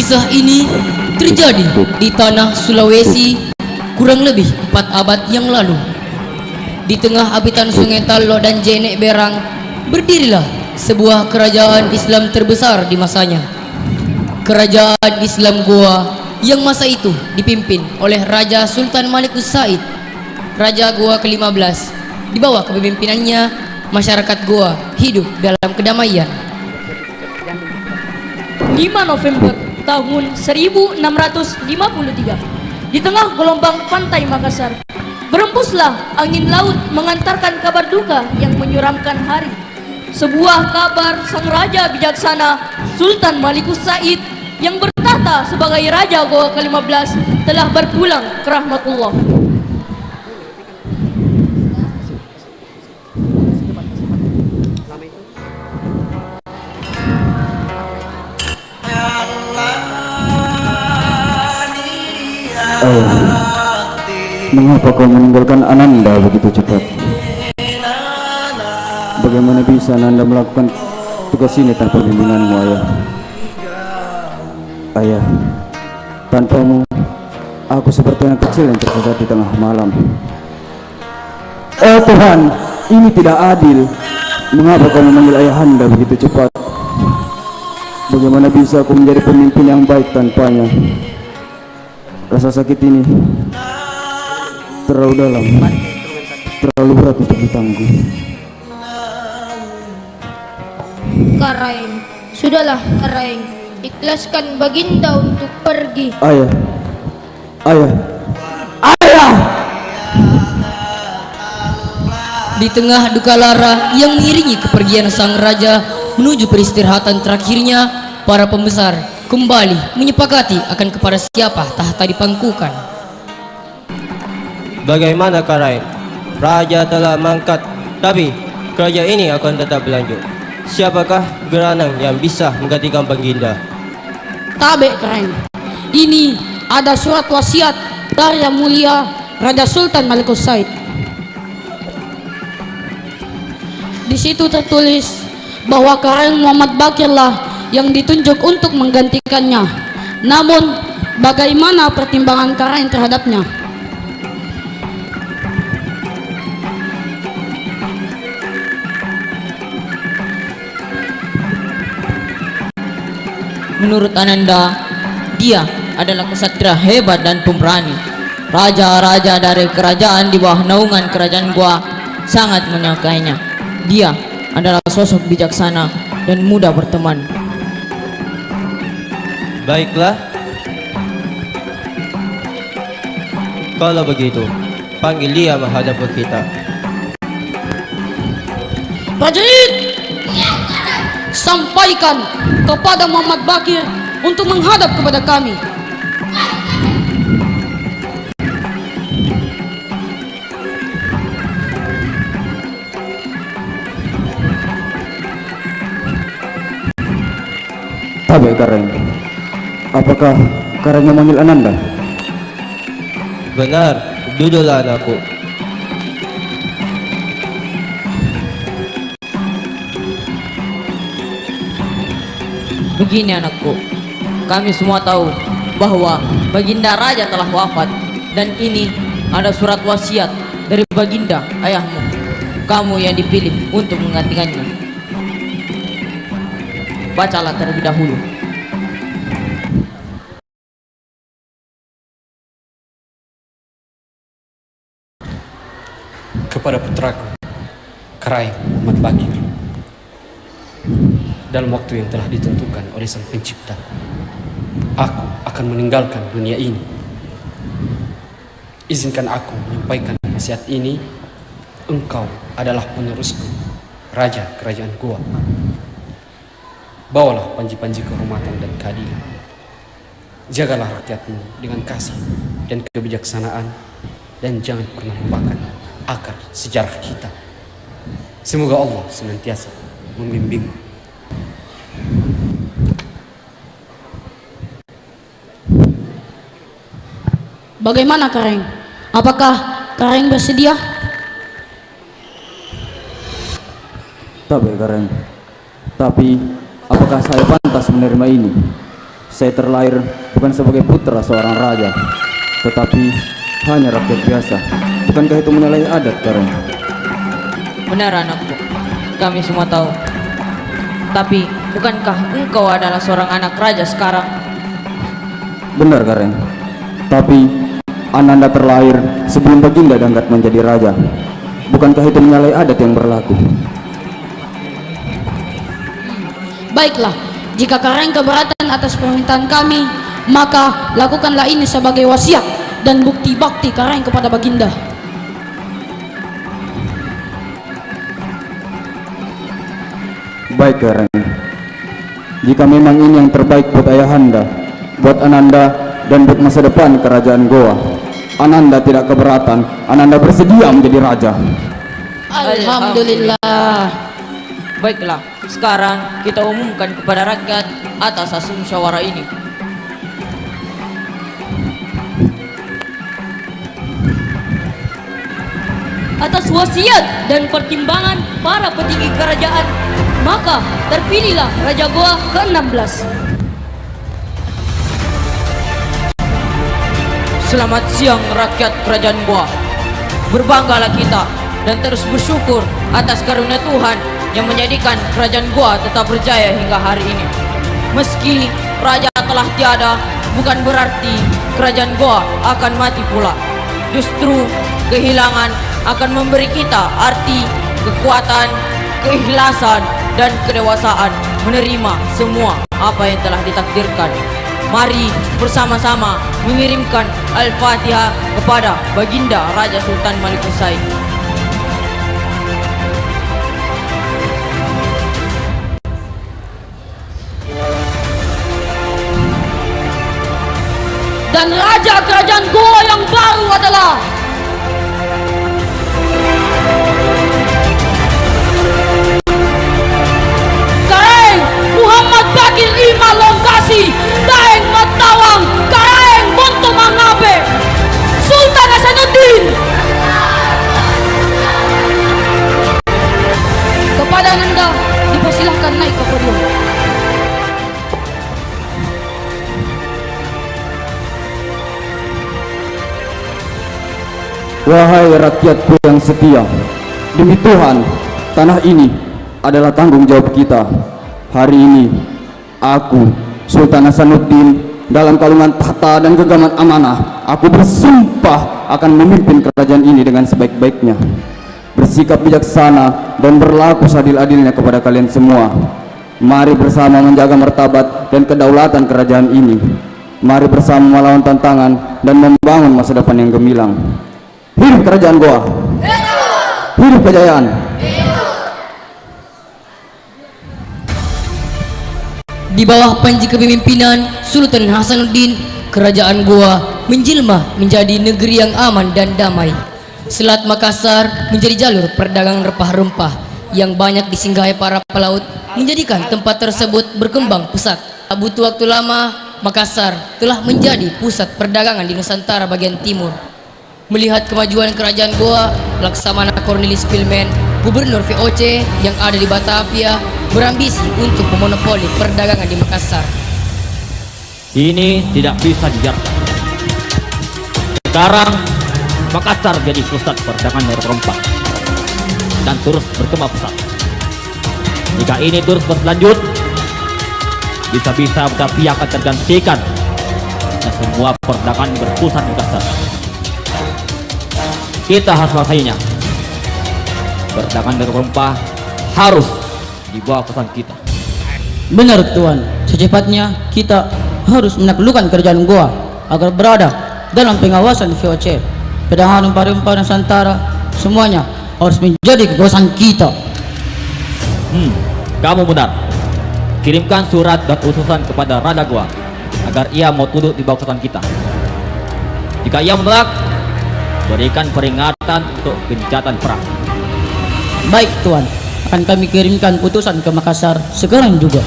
Kisah ini terjadi di tanah Sulawesi kurang lebih 4 abad yang lalu. Di tengah habitan Sungai Talo dan Jenek Berang berdirilah sebuah kerajaan Islam terbesar di masanya. Kerajaan Islam Goa yang masa itu dipimpin oleh Raja Sultan Malikus Said, Raja Goa ke-15. Di bawah kepemimpinannya, masyarakat Goa hidup dalam kedamaian. 5 November tahun 1653, di tengah gelombang pantai Makassar, berembuslah angin laut mengantarkan kabar duka yang menyuramkan hari. Sebuah kabar sang raja bijaksana Sultan Malikus Said yang bertahta sebagai Raja Goa ke-15 telah berpulang ke rahmatullah. Mengapa kau meninggalkan Ananda begitu cepat? Bagaimana bisa Ananda melakukan tugas ini tanpa bimbinganmu, Ayah? Ayah, tanpamu aku seperti anak kecil yang tersesat di tengah malam. Oh Tuhan, ini tidak adil. Mengapa kau memanggil Ayahanda begitu cepat? Bagaimana bisa aku menjadi pemimpin yang baik tanpanya? Rasa sakit ini terlalu dalam, terlalu berat untuk ditanggung. Karaeng, sudahlah Karaeng, ikhlaskan Baginda untuk pergi. Ayah, ayah, ayah! Di tengah duka lara yang mengiringi kepergian sang raja menuju peristirahatan terakhirnya, para pembesar kembali menyepakati akan kepada siapa tahta dipangkukan. Bagaimana Karaeng? Raja telah mangkat, tapi kerajaan ini akan tetap berlanjut. Siapakah geranang yang bisa menggantikan Baginda? Tabe Karaeng, ini ada surat wasiat dari Yang Mulia Raja Sultan Malikus Said. Di situ tertulis bahwa Karaeng Muhammad Bakirlah yang ditunjuk untuk menggantikannya. Namun, bagaimana pertimbangan Karaeng terhadapnya? Menurut Ananda, dia adalah kesatria hebat dan pemberani. Raja-raja dari kerajaan di bawah naungan kerajaan Goa sangat menyukainya. Dia adalah sosok bijaksana dan mudah berteman. Baiklah, kalau begitu, panggil dia menghadap ke kita. Prajurit, sampaikan kepada Muhammad Bakir untuk menghadap kepada kami. Tabe Karaeng, apakah Karaeng memanggil Ananda? Benar, duduklah anakku. Begini anakku, kami semua tahu bahwa Baginda Raja telah wafat, dan ini ada surat wasiat dari Baginda ayahmu. Kamu yang dipilih untuk menggantikannya. Bacalah terlebih dahulu. Kepada putraku Karaeng Muhammad Bakir, dalam waktu yang telah ditentukan oleh Sang Pencipta, aku akan meninggalkan dunia ini. Izinkan aku menyampaikan nasihat ini. Engkau adalah penerusku, Raja Kerajaan Goa. Bawalah panji-panji kehormatan dan keadilan. Jagalah rakyatmu dengan kasih dan kebijaksanaan, dan jangan pernah lupakan akar sejarah kita. Semoga Allah senantiasa membimbingmu. Bagaimana Karaeng? Apakah Karaeng bersedia? Tabe Karaeng, tapi apakah saya pantas menerima ini? Saya terlahir bukan sebagai putra seorang raja, tetapi hanya rakyat biasa. Bukankah itu menyalahi adat, Karen? Benar anakku, kami semua tahu. Tapi bukankah engkau adalah seorang anak raja sekarang? Benar, Karen. Tapi Ananda terlahir sebelum Baginda diangkat menjadi raja. Bukankah itu menyalahi adat yang berlaku? Baiklah, jika Kareng keberatan atas permintaan kami, maka lakukanlah ini sebagai wasiat dan bukti bakti Kareng kepada Baginda. Baik, Karen. Jika memang ini yang terbaik buat Ayahanda, buat Ananda, dan buat masa depan kerajaan Goa, Ananda tidak keberatan. Ananda bersedia menjadi raja. Alhamdulillah. Baiklah, sekarang kita umumkan kepada rakyat atas hasil musyawarah ini. Atas wasiat dan pertimbangan para petinggi kerajaan, maka terpilihlah Raja Goa ke-16. Selamat siang rakyat kerajaan Goa. Berbanggalah kita dan terus bersyukur atas karunia Tuhan yang menjadikan kerajaan Goa tetap berjaya hingga hari ini. Meski raja telah tiada, bukan berarti kerajaan Goa akan mati pula. Justru kehilangan akan memberi kita arti, kekuatan, keikhlasan, dan kedewasaan menerima semua apa yang telah ditakdirkan. Mari bersama-sama mengirimkan Al-Fatihah kepada Baginda Raja Sultan Malikusai. Dan Raja Kerajaan Goa yang baru adalah Kareng Muhammad Bakir Ima Longkasi Daeng Matawang Kareng Bonto Mangabe Sultan Hasanuddin. Kepada Ananda dipersilahkan naik ke podium. Wahai rakyatku yang setia, demi Tuhan, tanah ini adalah tanggung jawab kita. Hari ini, aku, Sultan Hasanuddin, dalam kalungan tahta dan genggaman amanah, aku bersumpah akan memimpin kerajaan ini dengan sebaik-baiknya, bersikap bijaksana dan berlaku seadil-adilnya kepada kalian semua. Mari bersama menjaga martabat dan kedaulatan kerajaan ini. Mari bersama melawan tantangan dan membangun masa depan yang gemilang. Hidup kerajaan Goa. Hidup kejayaan. Di bawah panji kepemimpinan Sultan Hasanuddin, kerajaan Goa menjelma menjadi negeri yang aman dan damai. Selat Makassar menjadi jalur perdagangan rempah-rempah yang banyak disinggahi para pelaut, menjadikan tempat tersebut berkembang pesat. Tak butuh waktu lama, Makassar telah menjadi pusat perdagangan di Nusantara bagian timur. Melihat kemajuan kerajaan Goa, Laksamana Cornelis Pilmen, Gubernur VOC yang ada di Batavia, berambisi untuk memonopoli perdagangan di Makassar. Ini tidak bisa dibiarkan. Sekarang Makassar jadi pusat perdagangan rempah dan terus berkembang pesat. Jika ini terus berlanjut, bisa-bisa Batavia akan tergantikan dan semua perdagangan berpusat di Makassar. Kita harus melaksainya. Perdagangan rempah harus di bawah pesan kita. Benar Tuan, secepatnya kita harus menaklukkan kerajaan Goa agar berada dalam pengawasan VOC. Perdagangan rempah-rempah Nusantara semuanya harus menjadi kekuasaan kita. Kamu benar. Kirimkan surat dan utusan kepada Raja Goa agar ia mau tunduk di bawah kekuasaan kita. Jika ia menolak, berikan peringatan untuk gencatan perang. Baik Tuan, akan kami kirimkan utusan ke Makassar sekarang juga.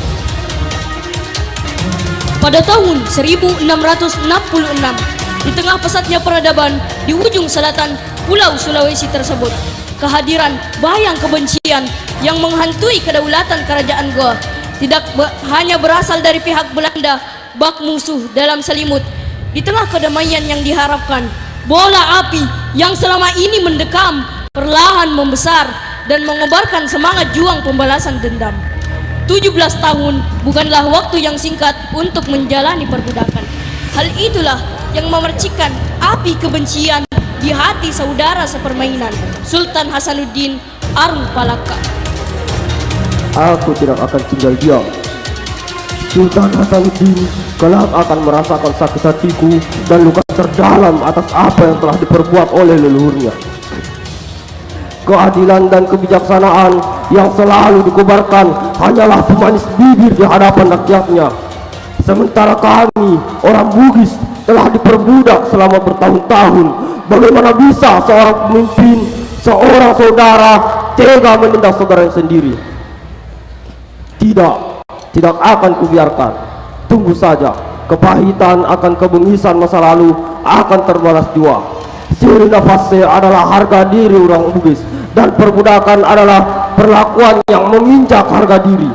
Pada tahun 1666, di tengah pesatnya peradaban di ujung selatan Pulau Sulawesi tersebut, kehadiran bayang kebencian yang menghantui kedaulatan kerajaan Goa tidak hanya berasal dari pihak Belanda, bak musuh dalam selimut. Di tengah kedamaian yang diharapkan, bola api yang selama ini mendekam perlahan membesar dan mengobarkan semangat juang pembalasan dendam. 17 tahun bukanlah waktu yang singkat untuk menjalani perbudakan. Hal itulah yang memercikan api kebencian di hati saudara sepermainan, Sultan Hasanuddin Arum Palaka. Aku tidak akan tinggal diam. Sultan Hasanuddin kelak akan merasakan sakit hatiku dan luka terdalam atas apa yang telah diperbuat oleh leluhurnya. Keadilan dan kebijaksanaan yang selalu dikobarkan hanyalah pemanis bibir di hadapan rakyatnya. Sementara kami, orang Bugis, telah diperbudak selama bertahun-tahun. Bagaimana bisa seorang pemimpin, seorang saudara tega menindas saudaranya sendiri? Tidak akan kubiarkan. Tunggu saja, kepahitan akan kebengisan masa lalu akan terbalas jua. Siri nafase adalah harga diri orang Bugis, dan perbudakan adalah perlakuan yang menginjak harga diri.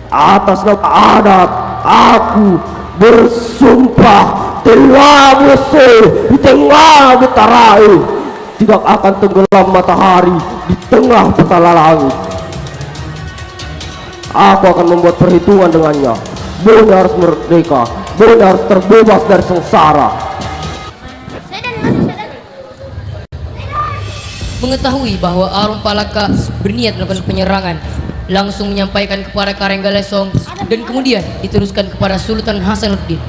Atas nama adat, aku bersumpah telah musuh di tengah betarai, tidak akan tenggelam matahari di tengah petala langit. Aku akan membuat perhitungan dengannya. Bunda harus merdeka, Bunda harus terbebas dari sengsara. Mengetahui bahwa Arum Palaka berniat melakukan penyerangan, langsung menyampaikan kepada Karanggalesong dan kemudian diteruskan kepada Sultan Hasanuddin.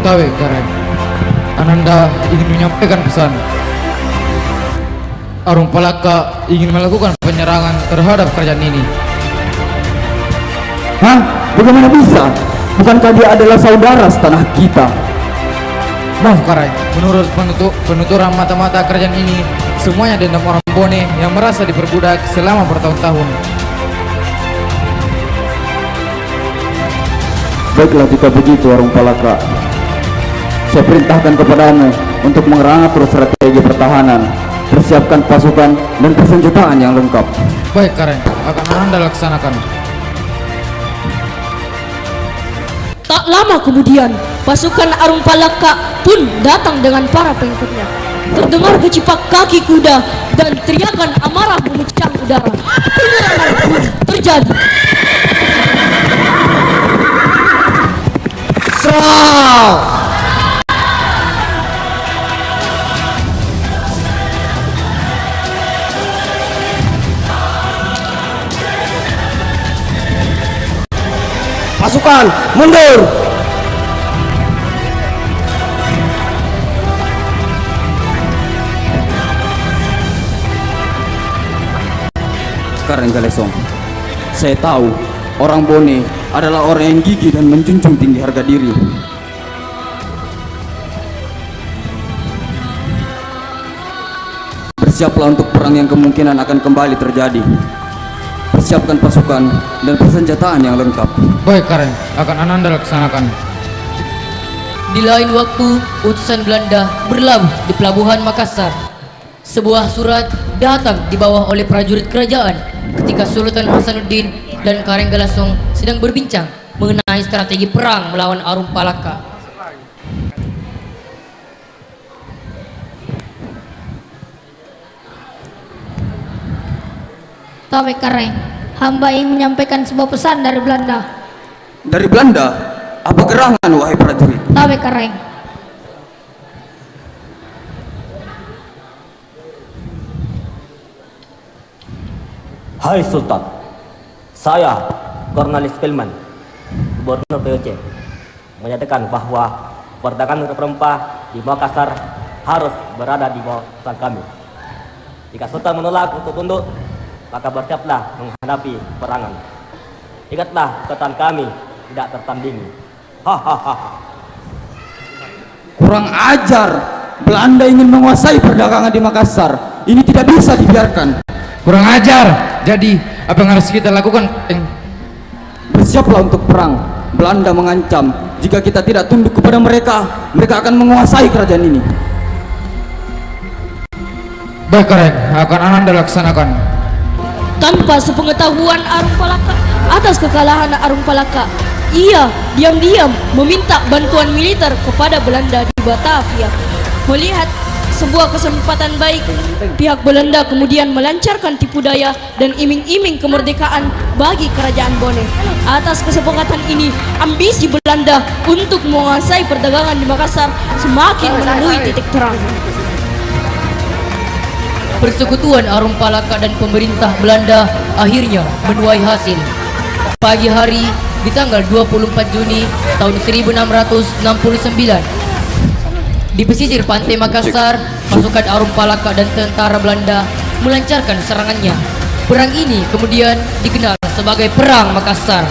Tahu Karang, Ananda ingin menyampaikan pesan. Arum Palaka ingin melakukan penyerangan terhadap kerajaan ini. Hah? Bagaimana bisa? Bukankah dia adalah saudara setanah kita? Maaf Karai, menurut penuturan mata-mata kerajaan ini, semuanya dendam orang Bone yang merasa diperbudak selama bertahun-tahun. Baiklah jika begitu Arum Palaka, saya perintahkan kepadamu untuk mengatur strategi pertahanan, persiapkan pasukan dan persenjataan yang lengkap. Baik Karai, akan Anda laksanakan. Tak lama kemudian, pasukan Arum Palaka pun datang dengan para pengikutnya. Terdengar gecipak kaki kuda dan teriakan amarah memecah udara. Penyerangan pun terjadi. Serang! Pasukan mundur. Karanggalesong, saya tahu orang Bone adalah orang yang gigih dan menjunjung tinggi harga diri. Bersiaplah untuk perang yang kemungkinan akan kembali terjadi. Persiapkan pasukan dan persenjataan yang lengkap. Baik Karai, akan Ananda laksanakan. Di lain waktu, utusan Belanda berlabuh di pelabuhan Makassar. Sebuah surat datang dibawa oleh prajurit kerajaan ketika Sultan Hasanuddin dan Karanggalesong sedang berbincang mengenai strategi perang melawan Arum Palaka. Tawe Kareng, hamba ingin menyampaikan sebuah pesan dari Belanda. Dari Belanda? Apa gerangan wahai prajurit? Tawe Kareng. Hai Sultan, saya Cornelis Pilman, Gubernur POC, menyatakan bahwa perdagangan rempah di Makassar harus berada di bawah kekuasaan kami. Jika Sultan menolak untuk tunduk, maka bersiaplah menghadapi perangan. Ingatlah ketan kami tidak tertandingi. Hahaha. Kurang ajar, Belanda ingin menguasai perdagangan di Makassar. Ini tidak bisa dibiarkan. Kurang ajar. Jadi, apa yang harus kita lakukan? Bersiaplah untuk perang. Belanda mengancam, jika kita tidak tunduk kepada mereka, mereka akan menguasai kerajaan ini. Baik Karai, akan Ananda laksanakan. Tanpa sepengetahuan Arung Palaka atas kekalahan Arung Palaka, ia diam-diam meminta bantuan militer kepada Belanda di Batavia. Melihat sebuah kesempatan baik, pihak Belanda kemudian melancarkan tipu daya dan iming-iming kemerdekaan bagi kerajaan Bone. Atas kesepakatan ini, ambisi Belanda untuk menguasai perdagangan di Makassar semakin menemui titik terang. Persekutuan Arung Palaka dan pemerintah Belanda akhirnya menuai hasil. Pagi hari di tanggal 24 Juni tahun 1669, di pesisir pantai Makassar, pasukan Arung Palaka dan tentara Belanda melancarkan serangannya. Perang ini kemudian dikenal sebagai Perang Makassar.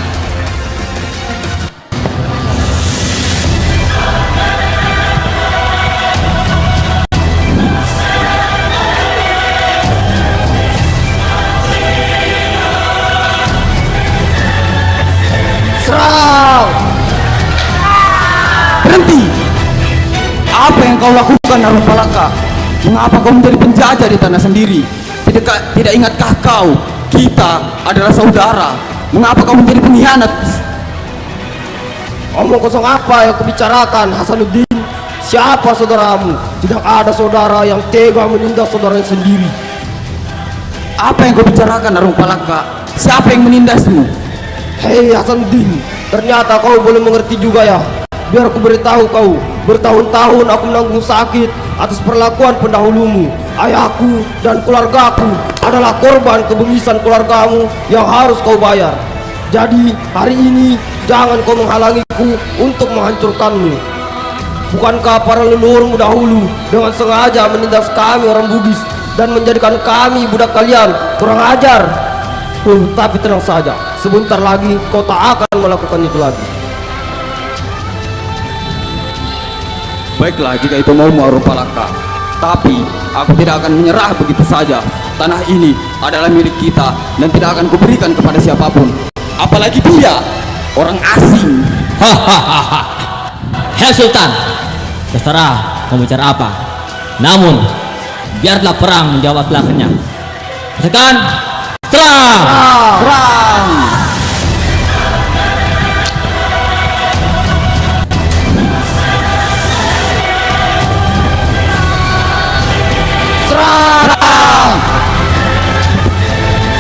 Serang! Berhenti! Apa yang kau lakukan, Arung Palaka? Mengapa kau menjadi penjajah di tanah sendiri? Tidak ingatkah kau, kita adalah saudara? Mengapa kau menjadi pengkhianat? Omong kosong apa yang kebicarakan, Hasanuddin? Siapa saudaramu? Tidak ada saudara yang tega menindas saudaranya sendiri. Apa yang kau bicarakan, Arung Palaka? Siapa yang menindasmu? Hei Hasanuddin, ternyata kau belum mengerti juga ya. Biar aku beritahu kau, bertahun-tahun aku menanggung sakit atas perlakuan pendahulumu. Ayahku dan keluargaku adalah korban kebengisan keluargamu yang harus kau bayar. Jadi hari ini jangan kau menghalangiku untuk menghancurkanmu. Bukankah para leluhurmu dahulu dengan sengaja menindas kami orang Bugis dan menjadikan kami budak kalian? Kurang ajar. Tapi tenang saja, sebentar lagi kau tak akan melakukan itu lagi. Baiklah jika itu maumu, Arung Palaka. Tapi aku tidak akan menyerah begitu saja. Tanah ini adalah milik kita dan tidak akan kuberikan kepada siapapun. Apalagi dia, orang asing. Hahaha. Hei Sultan, terserah mau bicara apa. Namun biarlah perang menjawab belakangnya. Pasukan, serang! Serang! Serang!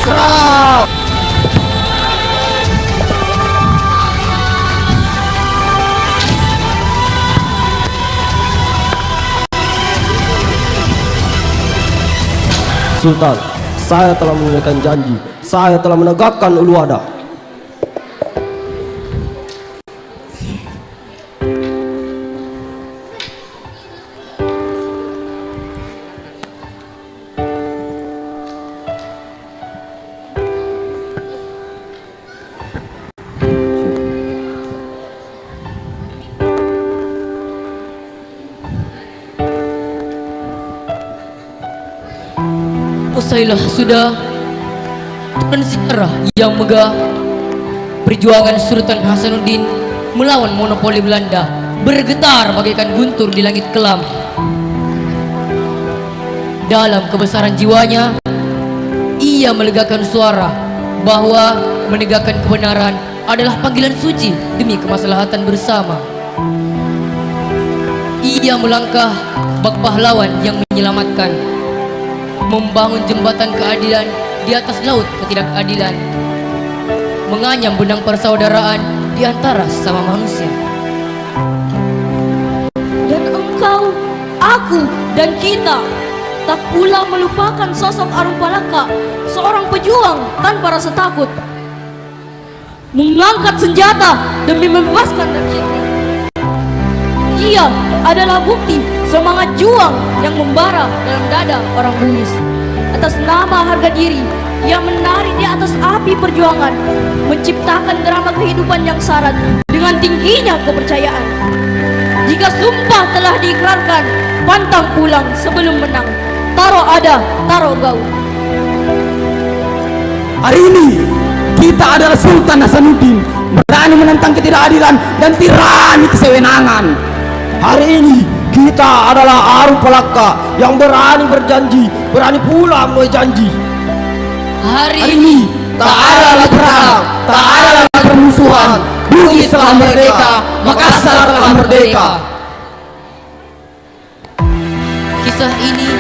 Serang! Sultan, saya telah menunaikan janji. Saya telah menegakkan uluwada. Usailah sudah dan sejarah yang megah, perjuangan Sultan Hasanuddin melawan monopoli Belanda bergetar bagaikan guntur di langit kelam. Dalam kebesaran jiwanya, ia melegakan suara bahwa menegakkan kebenaran adalah panggilan suci demi kemaslahatan bersama. Ia melangkah bak pahlawan yang menyelamatkan, membangun jembatan keadilan di atas laut ketidakadilan, menganyam benang persaudaraan di antara sesama manusia. Dan engkau, aku, dan kita tak pula melupakan sosok Arung Palaka, seorang pejuang tanpa rasa takut, mengangkat senjata demi membebaskan rakyatnya. Ia adalah bukti semangat juang yang membara dalam dada orang Bugis. Atas nama harga diri, ia menari di atas api perjuangan, menciptakan drama kehidupan yang syarat dengan tingginya kepercayaan. Jika sumpah telah diikrarkan, pantang pulang sebelum menang. Taro ada, taro gaul. Hari ini kita adalah Sultan Hasanuddin, berani menentang ketidakadilan dan tirani kesewenangan. Hari ini kita adalah Arung Palaka yang berani berjanji, berani pula menuai janji. Hari ini tak ada lagi perang, tak ada lagi permusuhan. Bugis telah merdeka, Makassar telah merdeka. Kisah ini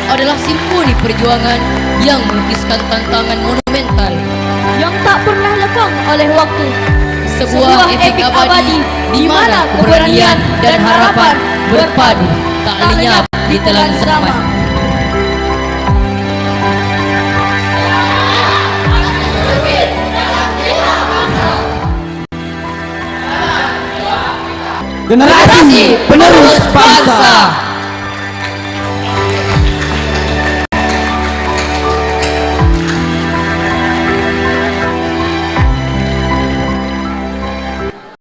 adalah simfoni perjuangan yang melukiskan tantangan monumental, yang tak pernah lekang oleh waktu. sebuah epik abadi di mana keberanian dan harapan berpadu tak lenyap di telan zaman. Generasi penerus bangsa.